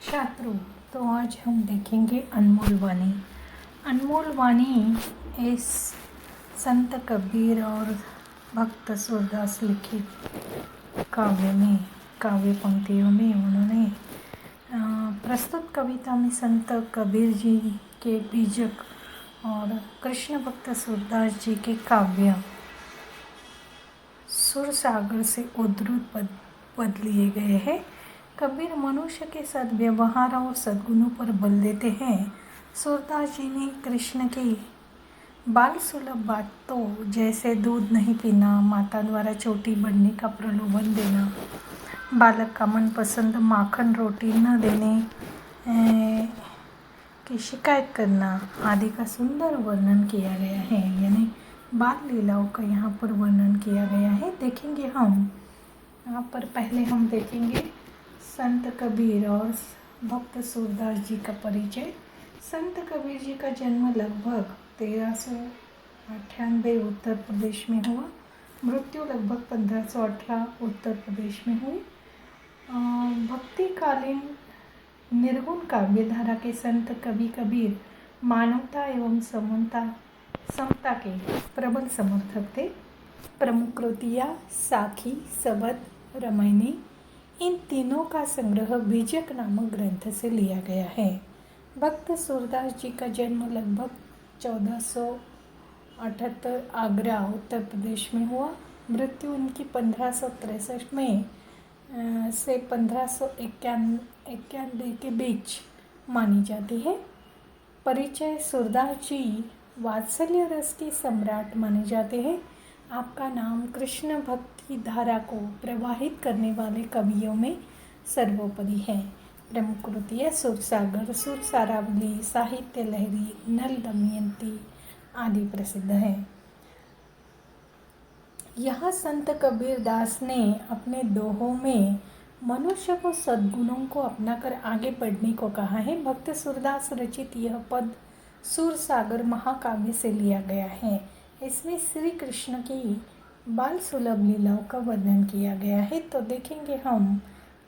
छात्रों, तो आज हम देखेंगे अनमोल वाणी। अनमोल वाणी इस संत कबीर और भक्त सूरदास लिखित काव्य पंक्तियों में उन्होंने प्रस्तुत कविता में संत कबीर जी के बीजक और कृष्ण भक्त सूरदास जी के काव्य सुर सागर से उद्धृत पद लिए गए हैं। कबीर मनुष्य के सद्व्यवहार और सद्गुणों पर बल देते हैं। सूरदास जी ने कृष्ण की बाल सुलभ बातों जैसे दूध नहीं पीना, माता द्वारा छोटी बढ़ने का प्रलोभन देना, बालक का मनपसंद माखन रोटी न देने की शिकायत करना आदि का सुंदर वर्णन किया गया है। यानी बाल लीलाओं का यहाँ पर वर्णन किया गया है। देखेंगे हम यहाँ पर पहले हम देखेंगे संत कबीर और भक्त सूरदास जी का परिचय। संत कबीर जी का जन्म लगभग 1398 उत्तर प्रदेश में हुआ। मृत्यु लगभग 1518 उत्तर प्रदेश में हुई। भक्तिकालीन निर्गुण काव्य धारा के संत कवि कबीर मानवता एवं समता के प्रबल समर्थक थे। प्रमुख कृतियाँ साखी, सबद, रामायणी, इन तीनों का संग्रह बीजक नामक ग्रंथ से लिया गया है। भक्त सूरदास जी का जन्म लगभग 1478 आगरा उत्तर प्रदेश में हुआ। मृत्यु उनकी 1563 में से 1591 के बीच मानी जाती है। परिचय: सूरदास जी वात्सल्य रस के सम्राट माने जाते हैं। आपका नाम कृष्ण भक्ति धारा को प्रवाहित करने वाले कवियों में सर्वोपरि है। प्रमुख कृतियाँ सुरसागर, सुरसारावली, साहित्य लहरी, नल दमयंती आदि प्रसिद्ध हैं। यहाँ संत कबीर दास ने अपने दोहों में मनुष्य को सद्गुणों को अपनाकर आगे बढ़ने को कहा है। भक्त सूरदास रचित यह पद सुरसागर महाकाव्य से लिया गया है। इसमें श्री कृष्ण की बाल सुलभ लीलाओं का वर्णन किया गया है। तो देखेंगे हम,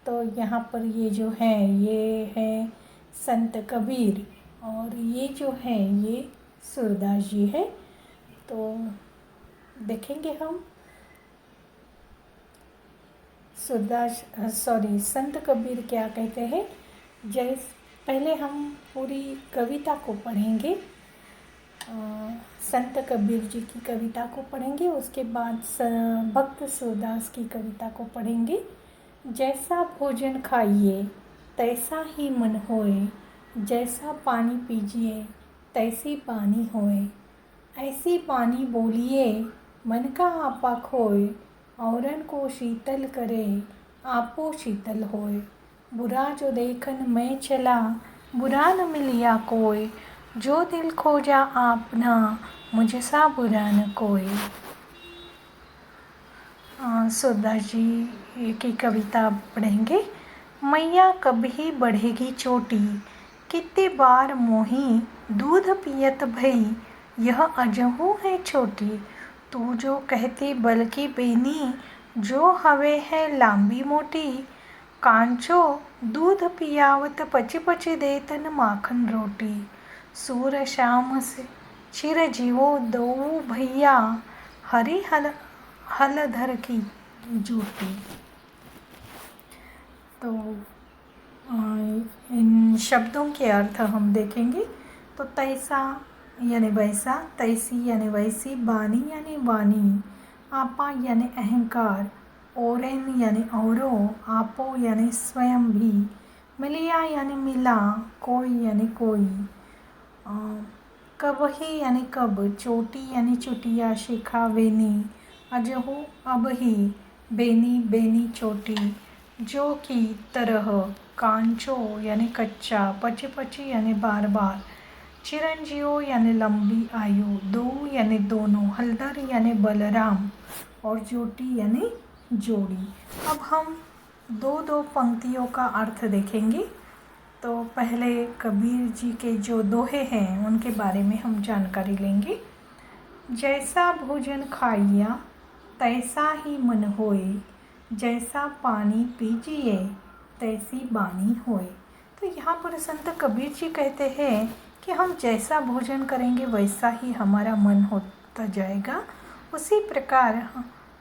तो यहाँ पर ये जो है ये है संत कबीर और ये जो है ये सूरदास जी है। तो देखेंगे हम संत कबीर क्या कहते हैं। पहले हम पूरी कविता को पढ़ेंगे, संत कबीर जी की कविता को पढ़ेंगे। उसके बाद भक्त सूरदास की कविता को पढ़ेंगे। जैसा भोजन खाइए तैसा ही मन होए, जैसा पानी पीजिए तैसी बानी होए, ऐसी बानी बोलिए मन का आपा खोए, औरन को शीतल करे आपो शीतल होए। बुरा जो देखन मैं चला बुरा न मिलिया कोई, जो दिल खोजा आपना मुझसा बुरा न कोई। सूरदास जी की कविता पढ़ेंगे। मैया कभी बढ़ेगी चोटी, कितने बार मोही दूध पियत भई, यह अजहू है छोटी। तू जो कहती बल्कि बेनी, जो हवे है लांबी मोटी, कांचो दूध पियावत पच पच देतन माखन रोटी। सूर श्याम से चिर जीवो दो भैया, हरि हलधर की जूटी। तो इन शब्दों के अर्थ हम देखेंगे। तो तैसा यानी वैसा, तैसी यानी वैसी, बानी यानी वानी, आपा यानी अहंकार, औरेन यानी औरों, आपो यानी स्वयं भी, मिलिया यानी मिला, कोई यानी कोई, कबही यानी कब, चोटी यानी चुटिया, शिखा वेनी, अजहू अब ही, बेनी बेनी चोटी, जो की तरह, कांचो यानी कच्चा, पची पची यानी बार बार, चिरंजीव यानी लंबी आयु, दो यानी दोनों, हलधर यानी बलराम और जोटी यानी जोड़ी। अब हम दो दो पंक्तियों का अर्थ देखेंगे। तो पहले कबीर जी के जो दोहे हैं उनके बारे में हम जानकारी लेंगे। जैसा भोजन खाइया तैसा ही मन होए, जैसा पानी पीजिए तैसी बानी होए। तो यहाँ पर संत कबीर जी कहते हैं कि हम जैसा भोजन करेंगे वैसा ही हमारा मन होता जाएगा। उसी प्रकार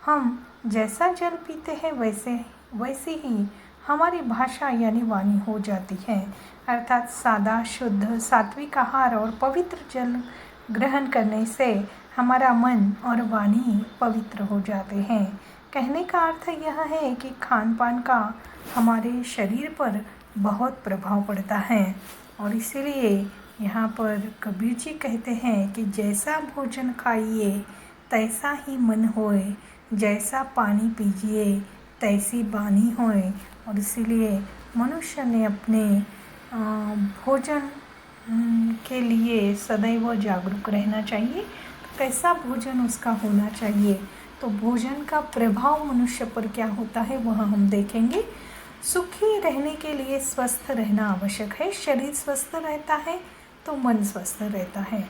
हम जैसा जल पीते हैं वैसे ही हमारी भाषा यानी वाणी हो जाती है। अर्थात सादा, शुद्ध, सात्विक आहार और पवित्र जल ग्रहण करने से हमारा मन और वाणी पवित्र हो जाते हैं। कहने का अर्थ यह है कि खान पान का हमारे शरीर पर बहुत प्रभाव पड़ता है और इसीलिए यहाँ पर कबीर जी कहते हैं कि जैसा भोजन खाइए तैसा ही मन होए, जैसा पानी पीजिए तैसी वाणी होए। और इसीलिए मनुष्य ने अपने भोजन के लिए सदैव जागरूक रहना चाहिए। कैसा भोजन उसका होना चाहिए, तो भोजन का प्रभाव मनुष्य पर क्या होता है वह हम देखेंगे। सुखी रहने के लिए स्वस्थ रहना आवश्यक है। शरीर स्वस्थ रहता है तो मन स्वस्थ रहता है।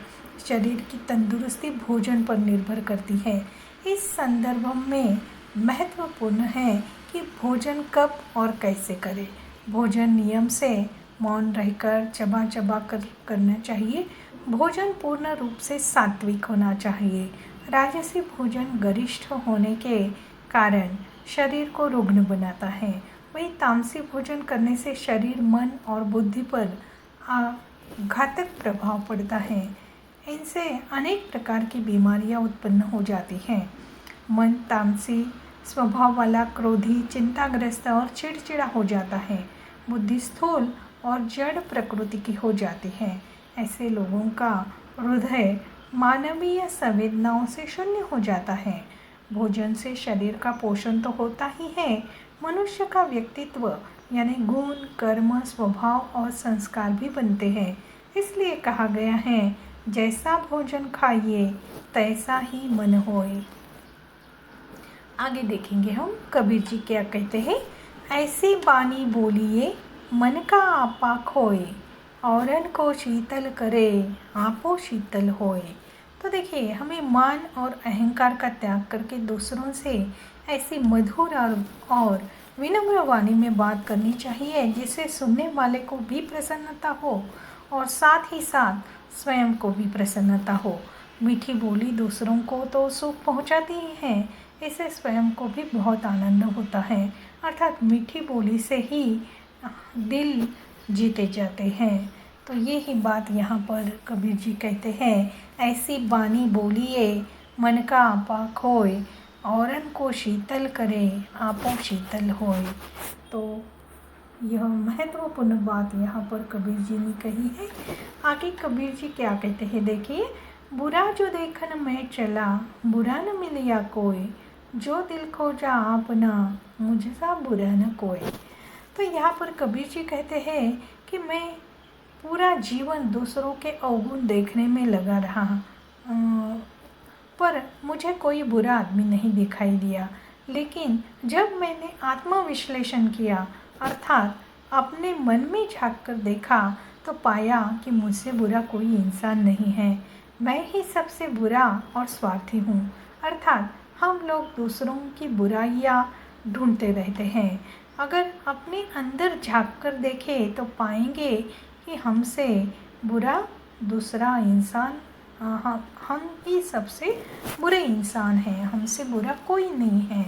शरीर की तंदुरुस्ती भोजन पर निर्भर करती है। इस संदर्भ में महत्वपूर्ण है कि भोजन कब और कैसे करें। भोजन नियम से मौन रहकर चबा चबा कर करना चाहिए। भोजन पूर्ण रूप से सात्विक होना चाहिए। राजसी भोजन गरिष्ठ होने के कारण शरीर को रुग्ण बनाता है। वही तामसी भोजन करने से शरीर, मन और बुद्धि पर घातक प्रभाव पड़ता है। इनसे अनेक प्रकार की बीमारियां उत्पन्न हो जाती हैं। मन तामसी स्वभाव वाला क्रोधी, चिंताग्रस्त और चिड़चिड़ा हो जाता है। बुद्धि स्थूल और जड़ प्रकृति की हो जाती है। ऐसे लोगों का हृदय मानवीय संवेदनाओं से शून्य हो जाता है। भोजन से शरीर का पोषण तो होता ही है, मनुष्य का व्यक्तित्व यानी गुण, कर्म, स्वभाव और संस्कार भी बनते हैं। इसलिए कहा गया है, जैसा भोजन खाइए तैसा ही मन होए। आगे देखेंगे हम कबीर जी क्या कहते हैं। ऐसी बानी बोलिए मन का आपा खोए, औरन को शीतल करे आपो शीतल होए। तो देखिए, हमें मान और अहंकार का त्याग करके दूसरों से ऐसी मधुर और विनम्र वाणी में बात करनी चाहिए जिससे सुनने वाले को भी प्रसन्नता हो और साथ ही साथ स्वयं को भी प्रसन्नता हो। मीठी बोली दूसरों को तो सुख पहुंचाती ही है, इससे स्वयं को भी बहुत आनंद होता है। अर्थात मीठी बोली से ही दिल जीते जाते हैं। तो ये ही बात यहाँ पर कबीर जी कहते हैं, ऐसी बानी बोलिए मन का आपा खोए, औरन को शीतल करे आपो शीतल होए। तो यह महत्वपूर्ण बात यहाँ पर कबीर जी ने कही है। आगे कबीर जी क्या कहते हैं देखिए। बुरा जो देखन में चला, बुरा न मिलिया कोई, जो दिल खोजा आपना, मुझसा बुरा न कोई। तो यहाँ पर कबीर जी कहते हैं कि मैं पूरा जीवन दूसरों के अवगुण देखने में लगा रहा, पर मुझे कोई बुरा आदमी नहीं दिखाई दिया। लेकिन जब मैंने आत्मविश्लेषण किया, अर्थात अपने मन में झांक कर देखा, तो पाया कि मुझसे बुरा कोई इंसान नहीं है। मैं ही सबसे बुरा और स्वार्थी हूँ। अर्थात हम लोग दूसरों की बुराइयाँ ढूंढते रहते हैं। अगर अपने अंदर झांक कर देखें तो पाएंगे कि हमसे बुरा दूसरा इंसान, हम ही सबसे बुरे इंसान हैं, हमसे बुरा कोई नहीं है।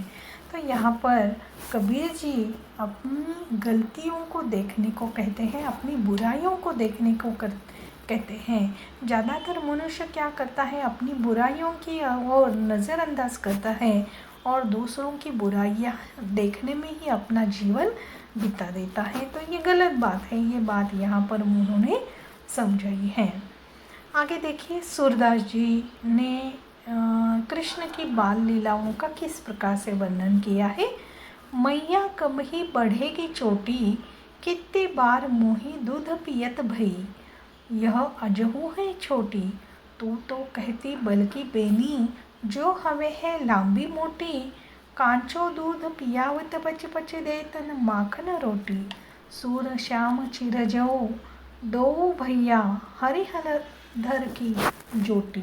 तो यहाँ पर कबीर जी अपनी गलतियों को देखने को कहते हैं, अपनी बुराइयों को देखने को कहते हैं। ज़्यादातर मनुष्य क्या करता है, अपनी बुराइयों की ओर नज़रअंदाज करता है और दूसरों की बुराइयां देखने में ही अपना जीवन बिता देता है। तो ये गलत बात है, ये बात यहाँ पर उन्होंने समझाई है। आगे देखिए, सूरदास जी ने कृष्ण की बाल लीलाओं का किस प्रकार से वर्णन किया है। मैया कब ही बढ़ेगी चोटी, कितने बार मोही दूध पियत भई, यह अजहू है छोटी, तू तो कहती बल्कि बेनी, जो हवे है लांबी मोटी, कांचो दूध पियावत बच बच देतन माखन रोटी, सूर श्याम चिरजो दो भैया हरिहर धर की जोटी।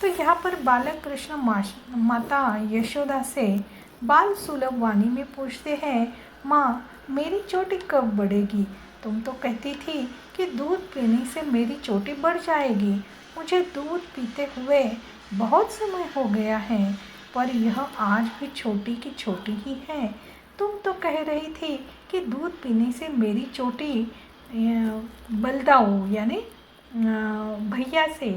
तो यहाँ पर बालक कृष्ण माता यशोदा से बाल सुलभ वाणी में पूछते हैं, माँ मेरी चोटी कब बढ़ेगी? तुम तो कहती थी कि दूध पीने से मेरी चोटी बढ़ जाएगी। मुझे दूध पीते हुए बहुत समय हो गया है, पर यह आज भी छोटी की छोटी ही है। तुम तो कह रही थी कि दूध पीने से मेरी चोटी बलदाऊ यानी भैया से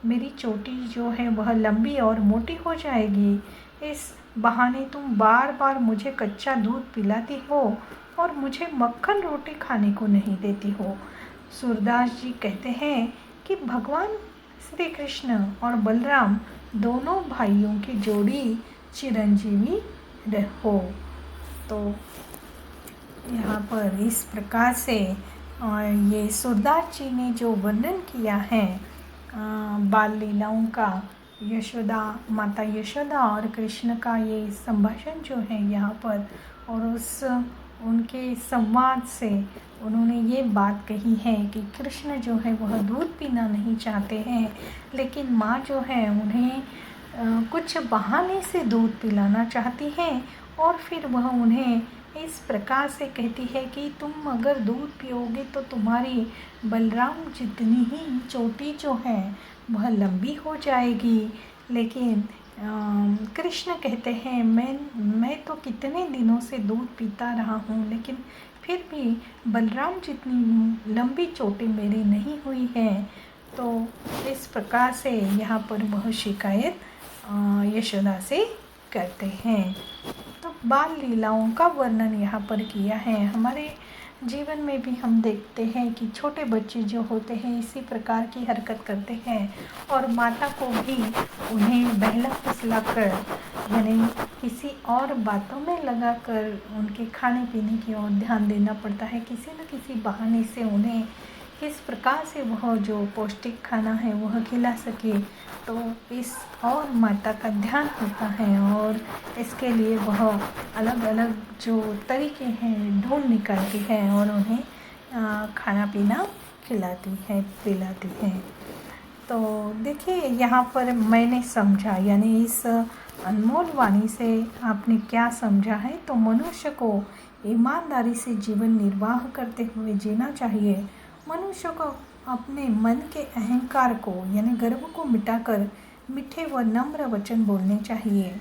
मेरी चोटी जो है वह लंबी और मोटी हो जाएगी। इस बहाने तुम बार बार मुझे कच्चा दूध पिलाती हो और मुझे मक्खन रोटी खाने को नहीं देती हो। सूरदास जी कहते हैं कि भगवान श्री कृष्ण और बलराम दोनों भाइयों की जोड़ी चिरंजीवी हो। तो यहाँ पर इस प्रकार से ये सूरदास जी ने जो वर्णन किया है बाल लीलाओं का, माता यशोदा और कृष्ण का ये संभाषण जो है यहाँ पर, और उनके संवाद से उन्होंने ये बात कही है कि कृष्ण जो है वह दूध पीना नहीं चाहते हैं, लेकिन माँ जो है उन्हें कुछ बहाने से दूध पिलाना चाहती हैं और फिर वह उन्हें इस प्रकार से कहती है कि तुम अगर दूध पियोगे तो तुम्हारी बलराम जितनी ही चोटी जो है वह लंबी हो जाएगी। लेकिन कृष्ण कहते हैं मैं तो कितने दिनों से दूध पीता रहा हूँ, लेकिन फिर भी बलराम जितनी लंबी चोटी मेरी नहीं हुई है। तो इस प्रकार से यहाँ पर वह शिकायत यशोदा से करते हैं। तो बाल लीलाओं का वर्णन यहाँ पर किया है। हमारे जीवन में भी हम देखते हैं कि छोटे बच्चे जो होते हैं इसी प्रकार की हरकत करते हैं और माता को भी उन्हें बहला फुसला कर यानी किसी और बातों में लगाकर उनके खाने पीने की ओर ध्यान देना पड़ता है, किसी न किसी बहाने से उन्हें किस प्रकार से वह जो पौष्टिक खाना है वह खिला सके। तो इस और माता का ध्यान होता है और इसके लिए वह अलग अलग जो तरीके हैं ढूंढ निकालती है और उन्हें खाना पीना खिलाती है पिलाती है। तो देखिए यहाँ पर मैंने समझा यानी इस अनमोल वाणी से आपने क्या समझा है। तो मनुष्य को ईमानदारी से जीवन निर्वाह करते हुए जीना चाहिए। मनुष्य को अपने मन के अहंकार को यानी गर्व को मिटाकर मीठे व नम्र वचन बोलने चाहिए।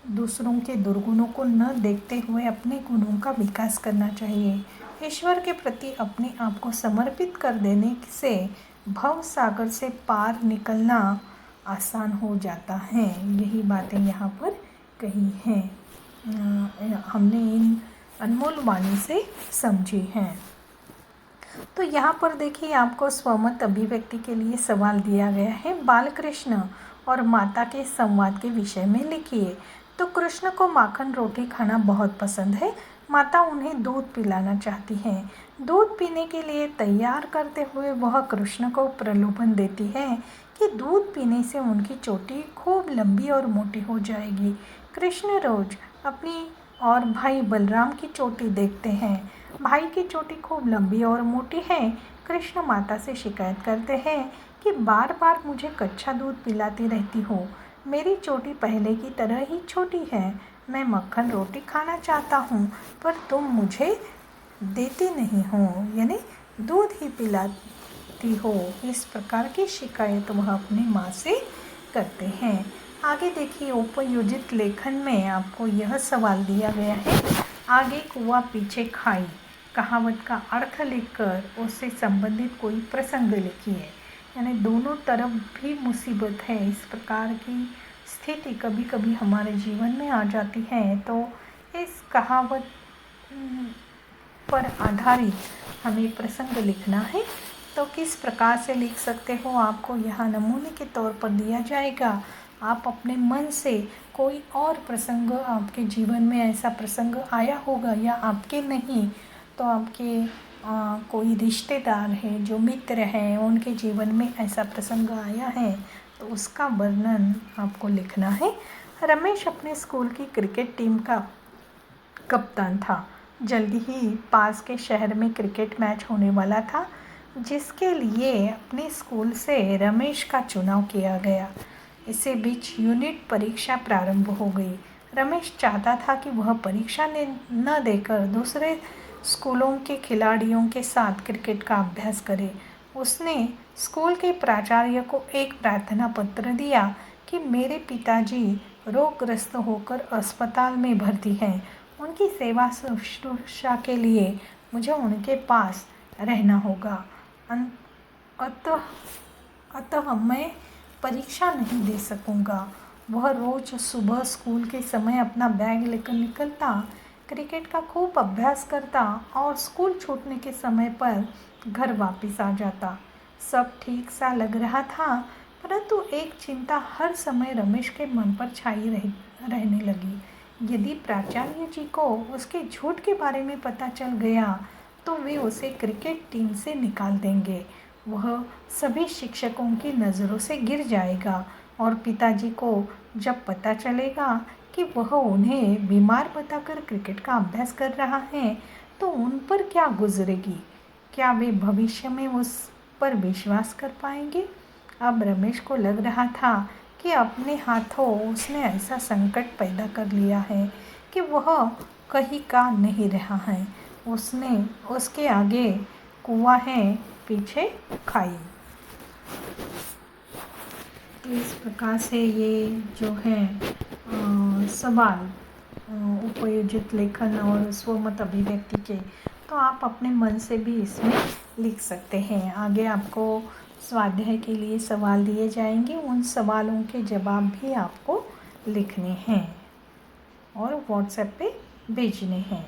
दूसरों के दुर्गुणों को न देखते हुए अपने गुणों का विकास करना चाहिए। ईश्वर के प्रति अपने आप को समर्पित कर देने से भव सागर से पार निकलना आसान हो जाता है। यही बातें यहाँ पर कही हैं, हमने इन अनमोल वाणी से समझी हैं। तो यहाँ पर देखिए आपको स्वमत अभिव्यक्ति के लिए सवाल दिया गया है। बाल कृष्ण और माता के संवाद के विषय में लिखिए। तो कृष्ण को माखन रोटी खाना बहुत पसंद है। माता उन्हें दूध पिलाना चाहती हैं। दूध पीने के लिए तैयार करते हुए वह कृष्ण को प्रलोभन देती है कि दूध पीने से उनकी चोटी खूब लंबी और मोटी हो जाएगी। कृष्ण रोज अपनी और भाई बलराम की चोटी देखते हैं। भाई की चोटी खूब लंबी और मोटी है। कृष्ण माता से शिकायत करते हैं कि बार बार मुझे कच्चा दूध पिलाती रहती हो। मेरी चोटी पहले की तरह ही छोटी है। मैं मक्खन रोटी खाना चाहता हूँ पर तुम मुझे देती नहीं हो यानी दूध ही पिलाती हो। इस प्रकार की शिकायत वह अपनी माँ से करते हैं। आगे देखिए उपयोजित लेखन में आपको यह सवाल दिया गया है। आगे कुआं पीछे खाई कहावत का अर्थ लिखकर उससे संबंधित कोई प्रसंग लिखिए। यानी दोनों तरफ भी मुसीबत है। इस प्रकार की स्थिति कभी कभी हमारे जीवन में आ जाती है। तो इस कहावत पर आधारित हमें प्रसंग लिखना है। तो किस प्रकार से लिख सकते हो आपको यहाँ नमूने के तौर पर दिया जाएगा। आप अपने मन से कोई और प्रसंग आपके जीवन में ऐसा प्रसंग आया होगा या आपके नहीं तो आपके कोई रिश्तेदार है जो मित्र हैं उनके जीवन में ऐसा प्रसंग आया है तो उसका वर्णन आपको लिखना है। रमेश अपने स्कूल की क्रिकेट टीम का कप्तान था। जल्दी ही पास के शहर में क्रिकेट मैच होने वाला था जिसके लिए अपने स्कूल से रमेश का चुनाव किया गया। इसी बीच यूनिट परीक्षा प्रारंभ हो गई। रमेश चाहता था कि वह परीक्षा न देकर दूसरे स्कूलों के खिलाड़ियों के साथ क्रिकेट का अभ्यास करे। उसने स्कूल के प्राचार्य को एक प्रार्थना पत्र दिया कि मेरे पिताजी रोगग्रस्त होकर अस्पताल में भर्ती हैं। उनकी सेवा शुश्रूषा के लिए मुझे उनके पास रहना होगा। अतः मैं परीक्षा नहीं दे सकूंगा। वह रोज सुबह स्कूल के समय अपना बैग लेकर निकलता, क्रिकेट का खूब अभ्यास करता और स्कूल छूटने के समय पर घर वापस आ जाता। सब ठीक सा लग रहा था, परंतु एक चिंता हर समय रमेश के मन पर छाई रहने लगी। यदि प्राचार्य जी को उसके झूठ के बारे में पता चल गया तो वे उसे क्रिकेट टीम से निकाल देंगे। वह सभी शिक्षकों की नज़रों से गिर जाएगा और पिताजी को जब पता चलेगा कि वह उन्हें बीमार बताकर क्रिकेट का अभ्यास कर रहा है तो उन पर क्या गुजरेगी। क्या वे भविष्य में उस पर विश्वास कर पाएंगे। अब रमेश को लग रहा था कि अपने हाथों उसने ऐसा संकट पैदा कर लिया है कि वह कहीं का नहीं रहा है। उसके आगे कुआं है, पीछे खाई। तो इस प्रकार से ये जो है सवाल उपयोजित लेखन और स्वमत अभिव्यक्ति के, तो आप अपने मन से भी इसमें लिख सकते हैं। आगे आपको स्वाध्याय के लिए सवाल दिए जाएंगे, उन सवालों के जवाब भी आपको लिखने हैं और व्हाट्सएप पे भेजने हैं।